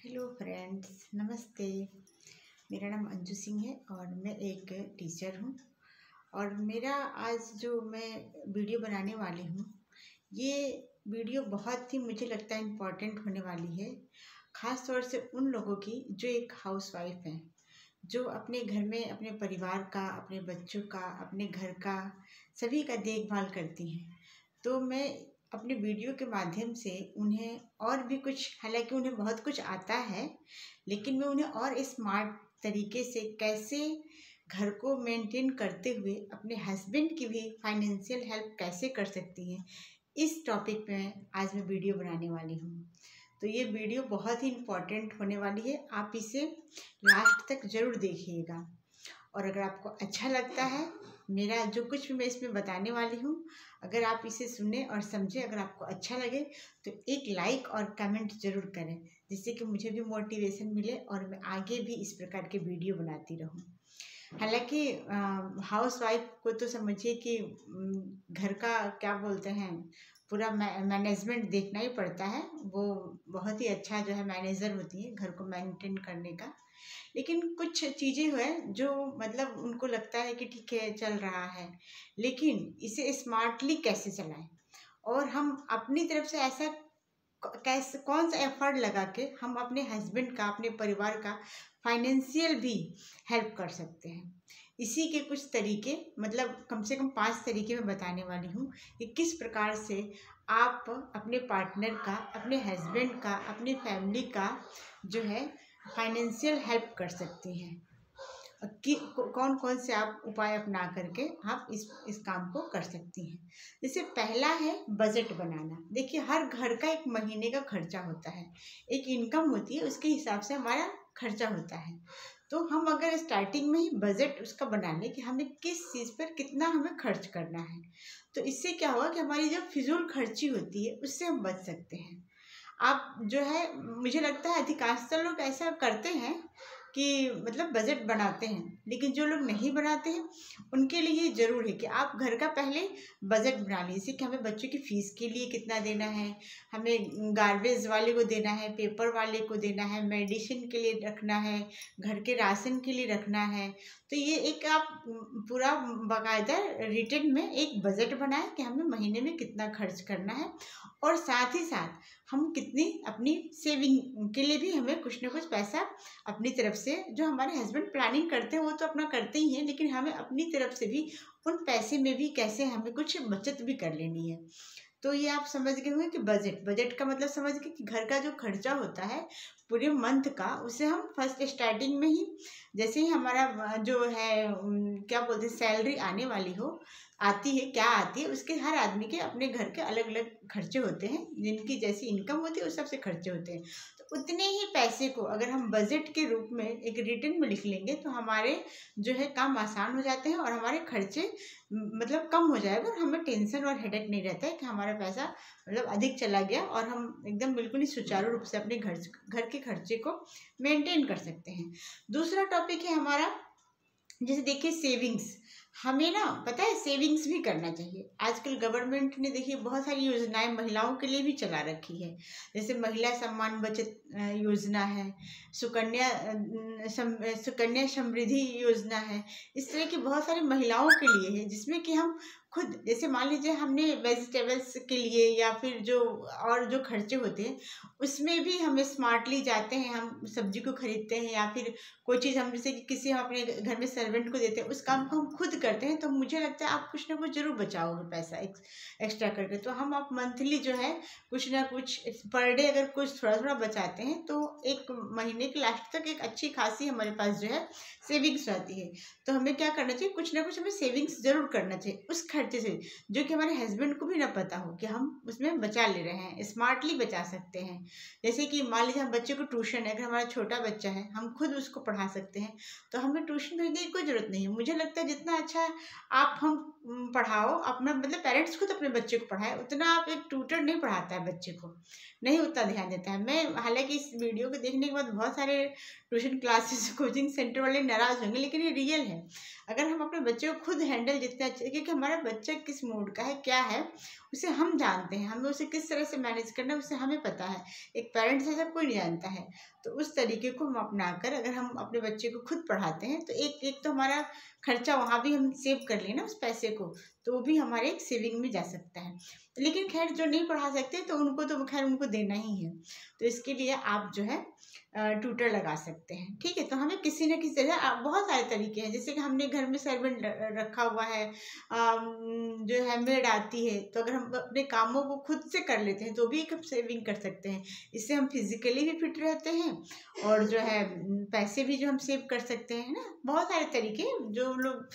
Hello friends, नमस्ते। मेरा नाम अंजू सिंह है और मैं एक टीचर हूँ। और मेरा आज जो मैं वीडियो बनाने वाली हूँ, ये वीडियो बहुत ही मुझे लगता है इम्पोर्टेंट होने वाली है, ख़ास तौर से उन लोगों की जो एक हाउसवाइफ हैं, जो अपने घर में अपने परिवार का, अपने बच्चों का, अपने घर का, सभी का देखभाल करती हैं। तो मैं अपने वीडियो के माध्यम से उन्हें और भी कुछ, हालांकि उन्हें बहुत कुछ आता है, लेकिन मैं उन्हें और स्मार्ट तरीके से कैसे घर को मेंटेन करते हुए अपने हस्बैंड की भी फाइनेंशियल हेल्प कैसे कर सकती हैं, इस टॉपिक पे आज मैं वीडियो बनाने वाली हूँ। तो ये वीडियो बहुत ही इम्पोर्टेंट होने वाली है, आप इसे लास्ट तक ज़रूर देखिएगा। और अगर आपको अच्छा लगता है मेरा जो कुछ भी मैं इसमें बताने वाली हूँ, अगर आप इसे सुने और समझें, अगर आपको अच्छा लगे तो एक लाइक और कमेंट ज़रूर करें, जिससे कि मुझे भी मोटिवेशन मिले और मैं आगे भी इस प्रकार के वीडियो बनाती रहूँ। हालांकि हाउस वाइफ को तो समझिए कि घर का क्या बोलते हैं, पूरा मैनेजमेंट देखना ही पड़ता है। वो बहुत ही अच्छा जो है मैनेजर होती है घर को मेंटेन करने का। लेकिन कुछ चीज़ें हैं जो मतलब उनको लगता है कि ठीक है चल रहा है, लेकिन इसे स्मार्टली कैसे चलाएं और हम अपनी तरफ से ऐसा कैसे, कौन सा एफर्ट लगा के हम अपने हस्बैंड का, अपने परिवार का फाइनेंशियल भी हेल्प कर सकते हैं। इसी के कुछ तरीके, मतलब कम से कम 5 तरीके मैं बताने वाली हूँ कि किस प्रकार से आप अपने पार्टनर का, अपने हस्बैंड का, अपनी फैमिली का जो है फाइनेंशियल हेल्प कर सकती हैं कि कौन कौन से आप उपाय अपना करके आप इस काम को कर सकती हैं। जैसे पहला है बजट बनाना। देखिए, हर घर का एक महीने का खर्चा होता है, एक इनकम होती है, उसके हिसाब से हमारा खर्चा होता है। तो हम अगर स्टार्टिंग में ही बजट उसका बना लें कि हमें किस चीज़ पर कितना हमें खर्च करना है, तो इससे क्या होगा कि हमारी जो फिजूल खर्ची होती है उससे हम बच सकते हैं। आप जो है, मुझे लगता है अधिकांशतः लोग ऐसा करते हैं कि मतलब बजट बनाते हैं, लेकिन जो लोग नहीं बनाते हैं उनके लिए ज़रूर है कि आप घर का पहले बजट बना लीजिए कि हमें बच्चों की फ़ीस के लिए कितना देना है, हमें गार्बेज वाले को देना है, पेपर वाले को देना है, मेडिसिन के लिए रखना है, घर के राशन के लिए रखना है। तो ये एक आप पूरा बाकायदा रिटर्न में एक बजट बनाएं कि हमें महीने में कितना खर्च करना है, और साथ ही साथ हम कितनी अपनी सेविंग के लिए भी हमें कुछ ना कुछ पैसा अपनी तरफ से, जो हमारे हस्बैंड प्लानिंग करते हैं वो तो अपना करते ही हैं, लेकिन हमें अपनी तरफ से भी उन पैसे में भी कैसे हमें कुछ बचत भी कर लेनी है। तो ये आप समझ गए होंगे कि बजट बजट का मतलब समझ गए कि घर का जो खर्चा होता है पूरे मंथ का, उसे हम फर्स्ट स्टार्टिंग में ही, जैसे ही हमारा जो है क्या बोलते हैं, सैलरी आने वाली हो, आती है, क्या आती है, उसके हर आदमी के अपने घर के अलग अलग खर्चे होते हैं, जिनकी जैसी इनकम होती है उस सबसे खर्चे होते हैं। तो उतने ही पैसे को अगर हम बजट के रूप में एक रिटर्न में लिख लेंगे तो हमारे जो है काम आसान हो जाते हैं और हमारे खर्चे मतलब कम हो जाएगा, और हमें टेंशन और हेडेक नहीं रहता है कि हमारा पैसा मतलब अधिक चला गया, और हम एकदम बिल्कुल ही सुचारू रूप से अपने घर के खर्चे को मेंटेन कर सकते हैं। दूसरा टॉपिक है हमारा, जैसे देखिए सेविंग्स। हमें ना पता है सेविंग्स भी करना चाहिए। आजकल गवर्नमेंट ने देखिए बहुत सारी योजनाएं महिलाओं के लिए भी चला रखी है, जैसे महिला सम्मान बचत योजना है, सुकन्या समृद्धि योजना है। इस तरह की बहुत सारी महिलाओं के लिए है, जिसमें कि हम खुद, जैसे मान लीजिए हमने वेजिटेबल्स के लिए या फिर जो और जो खर्चे होते हैं उसमें भी हमें स्मार्टली जाते हैं, हम सब्जी को खरीदते हैं या फिर कोई चीज़ हम जैसे कि किसी हम अपने घर में सर्वेंट को देते हैं, उस काम को हम खुद करते हैं, तो मुझे लगता है आप कुछ ना कुछ जरूर बचाओगे पैसा एक्स्ट्रा करके। तो हम आप मंथली जो है कुछ ना कुछ पर डे अगर कुछ थोड़ा थोड़ा बचाते हैं तो एक महीने के लास्ट तक एक अच्छी खासी हमारे पास जो है सेविंग्स रहती है। तो हमें क्या करना चाहिए, कुछ ना कुछ हमें सेविंग्स जरूर करना चाहिए उस खर्चे से, जो कि हमारे हस्बैंड को भी ना पता हो कि हम उसमें बचा ले रहे हैं, स्मार्टली बचा सकते हैं। जैसे कि मान लीजिए हम बच्चे को ट्यूशन है, अगर हमारा छोटा बच्चा है हम खुद उसको पढ़ा सकते हैं, तो हमें ट्यूशन भेजने की कोई ज़रूरत नहीं है। मुझे लगता है जितना अच्छा आप हम पढ़ाओ अपना, मतलब पेरेंट्स खुद अपने बच्चे को पढ़ाए, उतना आप एक ट्यूटर नहीं पढ़ाता है बच्चे को, नहीं उतना ध्यान देता है। मैं हालांकि इस वीडियो को देखने के बाद बहुत सारे ट्यूशन क्लासेस कोचिंग सेंटर वाले नाराज़ होंगे, लेकिन ये रियल है। अगर हम अपने बच्चे को खुद हैंडल जितना अच्छे, क्योंकि हमारा बच्चा किस मूड का है, क्या है, उसे हम जानते हैं। हमें उसे किस तरह से मैनेज करना है उसे हमें पता है। एक पेरेंट्स ऐसा कोई नहीं जानता है। तो उस तरीके को हम अपनाकर अगर हम अपने बच्चे को खुद पढ़ाते हैं तो एक तो हमारा खर्चा वहाँ भी हम सेव कर लें ना उस पैसे को, तो वो भी हमारे एक सेविंग में जा सकता है। लेकिन खैर जो नहीं पढ़ा सकते तो उनको तो खैर उनको देना ही है। तो इसके लिए आप जो है ट्यूटर लगा सकते हैं। ठीक है, तो हमें किसी न किसी तरह बहुत सारे तरीके हैं। जैसे कि हमने घर में सर्वेंट रखा हुआ है, जो है मेड आती है, तो अगर हम अपने कामों को खुद से कर लेते हैं तो भी एक सेविंग कर सकते हैं। इससे हम फिजिकली भी फिट रहते हैं और जो है पैसे भी जो हम सेव कर सकते हैं ना। बहुत सारे तरीके जो लोग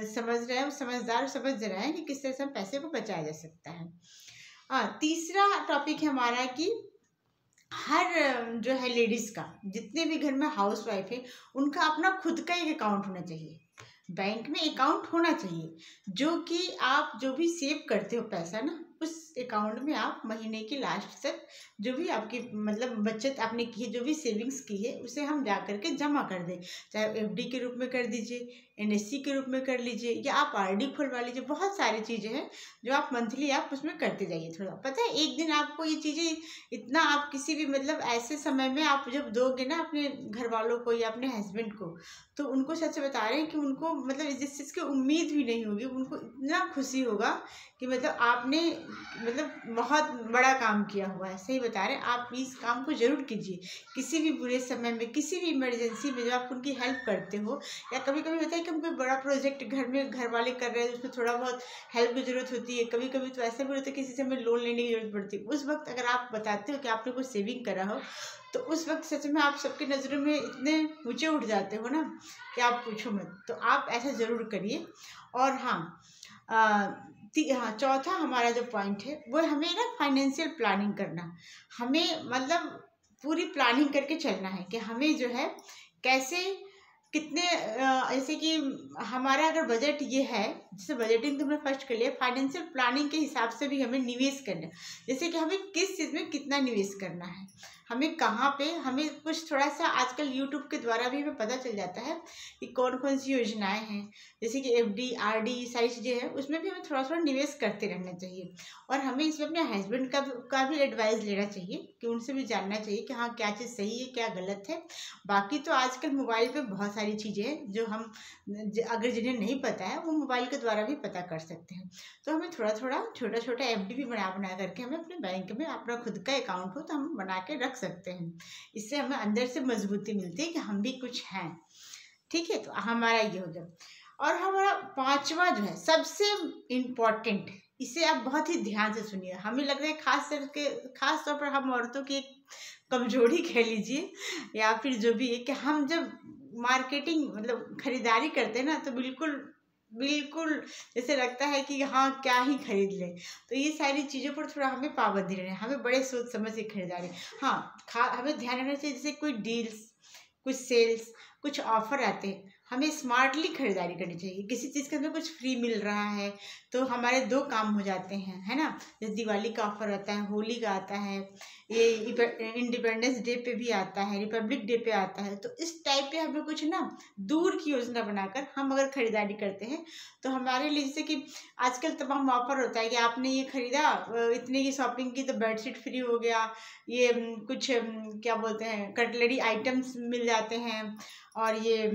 समझ रहे हैं, वो समझदार समझ रहे हैं कि किस तरह से हम पैसे को बचाया जा सकता है। तीसरा टॉपिक है हमारा कि हर जो है लेडीज़ का, जितने भी घर में हाउस वाइफ है, उनका अपना खुद का एक अकाउंट होना चाहिए। बैंक में अकाउंट होना चाहिए, जो कि आप जो भी सेव करते हो पैसा ना, उस अकाउंट में आप महीने की लास्ट तक जो भी आपकी मतलब बचत आपने की है, जो भी सेविंग्स की है, उसे हम जा करके जमा कर दें। चाहे एफडी के रूप में कर दीजिए, एनएससी के रूप में कर लीजिए, या आप आरडी खुलवा लीजिए। बहुत सारी चीज़ें हैं जो आप मंथली आप उसमें करते जाइए। थोड़ा पता है, एक दिन आपको ये चीज़ें इतना आप किसी भी मतलब ऐसे समय में आप जब दोगे ना अपने घर वालों को या अपने हस्बैंड को, तो उनको सच बता रहे हैं कि उनको मतलब जिस चीज़ की उम्मीद भी नहीं होगी, उनको इतना खुशी होगा कि मतलब आपने मतलब बहुत बड़ा काम किया हुआ है। सही बता रहे हैं, आप इस काम को ज़रूर कीजिए। किसी भी बुरे समय में, किसी भी इमरजेंसी में जब आप उनकी हेल्प करते हो, या कभी कभी होता है कि हम कोई बड़ा प्रोजेक्ट घर में घर वाले कर रहे हैं, उसमें थोड़ा बहुत हेल्प की ज़रूरत होती है। कभी कभी तो ऐसा भी होता है किसी से हमें लोन लेने की ज़रूरत पड़ती है। उस वक्त अगर आप बताते हो कि आपने कुछ सेविंग करा हो, तो उस वक्त सच में आप सबकी नज़रों में इतने ऊंचे उठ जाते हो ना कि आप पूछो मत। तो आप ऐसा ज़रूर करिए। और हाँ, हाँ, चौथा हमारा जो पॉइंट है वो हमें ना फाइनेंशियल प्लानिंग करना। हमें मतलब पूरी प्लानिंग करके चलना है कि हमें जो है कैसे कितने जैसे कि हमारा अगर बजट ये है, जैसे बजटिंग तो हमने फर्स्ट कर लिया, फाइनेंशियल प्लानिंग के हिसाब से भी हमें निवेश करना है। जैसे कि हमें किस चीज़ में कितना निवेश करना है, हमें कहाँ पे, हमें कुछ थोड़ा सा आजकल यूट्यूब के द्वारा भी हमें पता चल जाता है कि कौन कौन सी योजनाएं हैं। जैसे कि एफडी, आरडी, सारी चीज़ें हैं, उसमें भी हमें थोड़ा थोड़ा निवेश करते रहना चाहिए। और हमें इसमें अपने हस्बैंड का भी एडवाइस लेना चाहिए, कि उनसे भी जानना चाहिए कि हाँ क्या चीज़ सही है क्या गलत है। बाकी तो आजकल मोबाइल पे बहुत सारी चीज़ें हैं जो हम अगर जिन्हें नहीं पता है वो मोबाइल के द्वारा भी पता कर सकते हैं। तो हमें थोड़ा थोड़ा छोटा छोटा एफडी भी बना बना करके हमें अपने बैंक में अपना खुद का अकाउंट हो तो हम बना के रख सकते हैं। इससे हमें अंदर से मजबूती मिलती है कि हम भी कुछ हैं। ठीक है, तो हमारा ये हो गया। और हमारा पांचवा जो है सबसे इम्पोर्टेंट, इसे आप बहुत ही ध्यान से सुनिए। हमें लग रहा है खास तौर पर हम औरतों की एक कमजोरी कह लीजिए या फिर जो भी है, कि हम जब मार्केटिंग मतलब खरीदारी करते हैं ना, तो बिल्कुल बिल्कुल जैसे लगता है कि हाँ क्या ही खरीद लें। तो ये सारी चीज़ों पर थोड़ा हमें पाबंदी रहना है, हमें बड़े सोच समझ के खरीदारी। हाँ, हमें ध्यान रखना चाहिए, जैसे कोई डील्स, कुछ सेल्स, कुछ ऑफर आते हैं, हमें स्मार्टली खरीदारी करनी चाहिए। किसी चीज़ के अंदर कुछ फ्री मिल रहा है तो हमारे दो काम हो जाते हैं, है ना। जैसे दिवाली का ऑफर आता है, होली का आता है, ये इंडिपेंडेंस डे पे भी आता है, रिपब्लिक डे पे आता है। तो इस टाइप पे हमें कुछ ना दूर की योजना बनाकर हम अगर खरीदारी करते हैं तो हमारे लिए, जैसे कि आजकल तमाम ऑफर होता है कि आपने ये खरीदा, इतने की शॉपिंग की तो बेडशीट फ्री हो गया, ये कुछ क्या बोलते हैं कटलरी आइटम्स मिल जाते हैं, और ये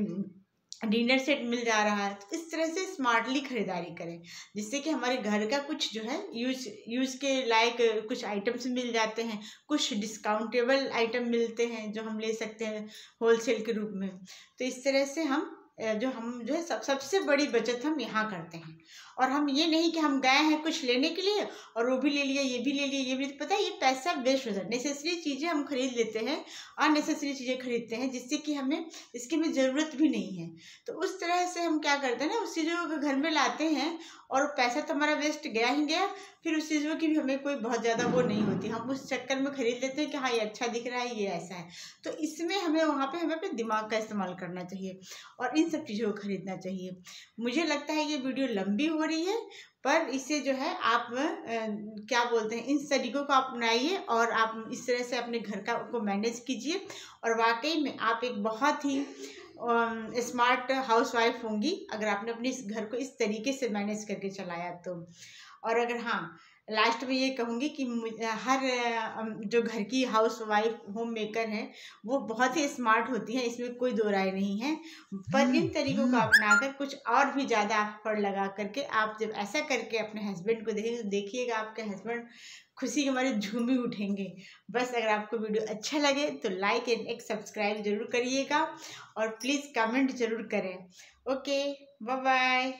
डिनर सेट मिल जा रहा है। तो इस तरह से स्मार्टली खरीदारी करें, जिससे कि हमारे घर का कुछ जो है यूज के लायक कुछ आइटम्स मिल जाते हैं, कुछ डिस्काउंटेबल आइटम मिलते हैं जो हम ले सकते हैं होलसेल के रूप में। तो इस तरह से हम जो है सबसे बड़ी बचत हम यहाँ करते हैं। और हम ये नहीं कि हम गए हैं कुछ लेने के लिए और वो भी ले लिया, ये भी ले लिया, ये भी, पता है ये पैसा वेस्ट हो जाता है। नेसेसरी चीज़ें हम खरीद लेते हैं, अननेसेसरी चीज़ें खरीदते हैं जिससे कि हमें इसकी हमें ज़रूरत भी नहीं है। तो उस तरह से हम क्या करते हैं ना, उस चीज़ों को घर में लाते हैं और पैसा तो हमारा वेस्ट गया ही गया, फिर उस चीज़ों की भी हमें कोई बहुत ज़्यादा वो नहीं होती। हम उस चक्कर में खरीद लेते हैं कि हाँ ये अच्छा दिख रहा है, ये ऐसा है। तो इसमें हमें वहाँ पे हमें अपने दिमाग का इस्तेमाल करना चाहिए और इन सब चीज़ों को खरीदना चाहिए। मुझे लगता है ये वीडियो लंबी हो रही है, पर इससे जो है आप क्या बोलते हैं, इन तरीकों को अपनाइए और आप इस तरह से अपने घर का को मैनेज कीजिए और वाकई में आप एक बहुत ही स्मार्ट हाउसवाइफ होंगी अगर आपने अपने इस घर को इस तरीके से मैनेज करके चलाया तो। और अगर हाँ, लास्ट में ये कहूँगी कि हर जो घर की हाउस वाइफ होम मेकर हैं वो बहुत ही स्मार्ट होती हैं, इसमें कोई दो राय नहीं है। पर इन तरीकों को अपनाकर कुछ और भी ज़्यादा एफर्ट लगा करके आप जब ऐसा करके अपने हस्बैंड को देखेंगे तो देखिएगा आपके हस्बैंड खुशी के मारे झूम ही उठेंगे। बस अगर आपको वीडियो अच्छा लगे तो लाइक एंड एक सब्सक्राइब जरूर करिएगा और प्लीज़ कमेंट जरूर करें। Okay, bye bye.